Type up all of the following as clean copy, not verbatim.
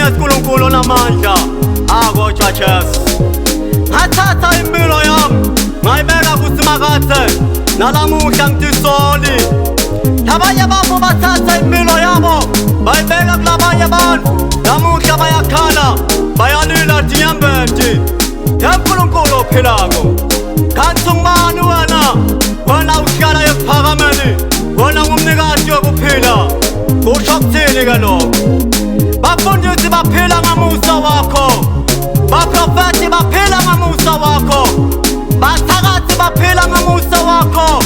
uNkulunkulu namandla akodwa Jesu. Ngathatha impilo yami ngayibeka kuSimakade nalamuhla ngidisoli. Abanye abantu bathatha impilo yabo bayibeka kulabanye abantu, namuhla bayakhala bayalila diyambeti. uNkulunkulu ophilako, kanti ungubani wena? Wena uhlala ephakameni, wena ngumnikazi wokuphila. Kusho kuthini ke lokho? Bafundisi baphila ngamusa wakho, baprofeti baphila ngamusa wakho, bathakathi baphila ngamusa wakho,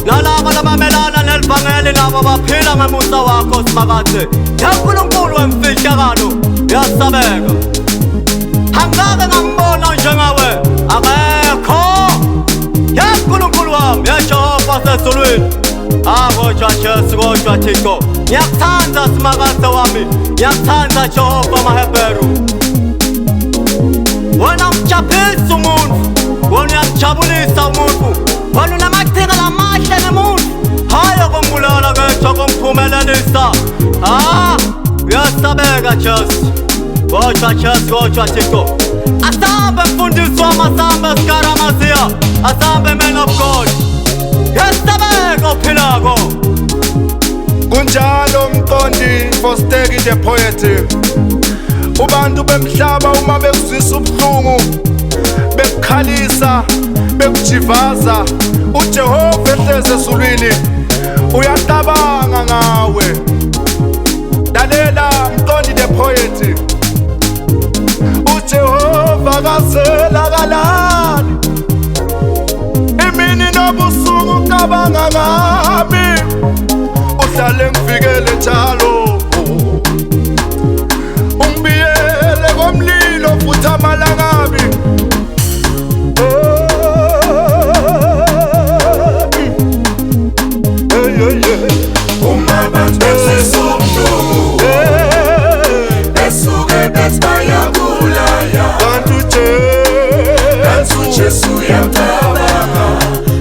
nalabo labamelana nelivangeli nabo baphila ngamusa wakho Simakade. uNkulunkulu wemfihlakalo uyasabeka, angake ngambona njengawe, akekho. uNkulunkulu wami uJehova sezulwini, akodwa Jesu kodwa Thixo. Ngiyakuthanda Simakade wami, ngiyakuthanda Jehova Maheberu. Wena umjabulisa umuntu, wena uyamjabulisa umuntu, wena unamaqhinga lamahle nemuntu, hayi okombulala kethu okomphumelelisa. Uyasabeka Jesu kodwa Jesu kodwa Thixo. Asambe mfundisi wami, asambe Sikaramazia, asambe man of God. Uyasabeka ophilako. Kunjalo Mqondi Fosteki the poet. Ubantu bemhlaba uma bekuzwisa ubuhlungu, bekukhalisa, bekujivaza, uJehova ehleze ezulwini uyacabanga ngawe. Lalela Mqondi the poet, uJehova kaselakalani, imini nobusuku ucabanga ngami, uhlale ngivikele njalo, ungibiyele komlilo futhi amalangabi. Uma abantu bezizwa ubuhlungu, besuke bethi bayabulaya, kanti uJesu uyacabanga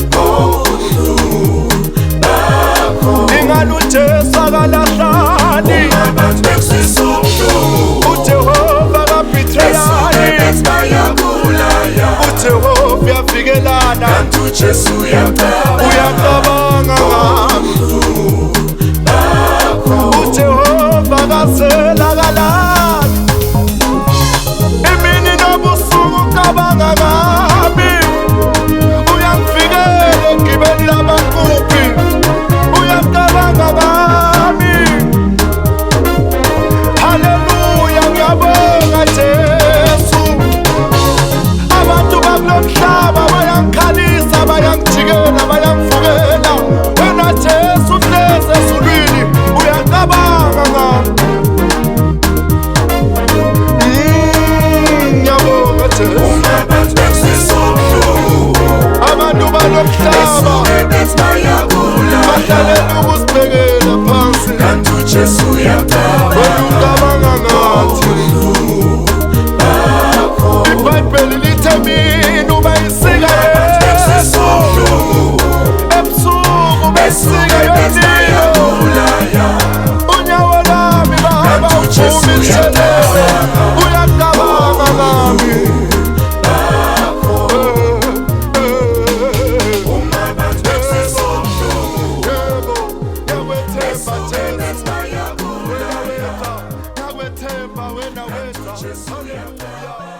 ngobuhlungu bakho. Ingani uJesu akalahlani, Uma abantu bezizwa ubuhlungu, uJehova besuke kabhithreyani, bethi bayabulaya, uJehova uyavikelana, kanti uJesu uyacabanga ngami. uJehova kaselakalani, imini nobusuku ucabanga ngami, uyangivikela egibeni labakhuphi, uyacabanga ngami. Haleluya, ngiyabonga Jesu. Abantu bakulo mhlaba bayangikhalisa, bayangijikela, bayangivukela, wena Jesu uhlezi ezulwini uyacabanga ngami. Ngiyabonga Jesu. Uma abantu bezizwa ubuhlungu, Abantu balo mhlaba besuke bethi bayabulaya, bahlalela ukusibhekela phansi, kanti uJesu uyacabanga wena ucabanga ngathi. iBhayibheli lithi mina uba yisika Yesu, ebusuku besika yomlilo, unyawo lami baba uphuma ishelele, uyacabanga ngami. Uma abantu bezizwa ubuhlungu, Yebo, ngiyakwethemba Jesu, bayabulaya, ngiyakwethemba wena wenza. Jesu uyacabanga.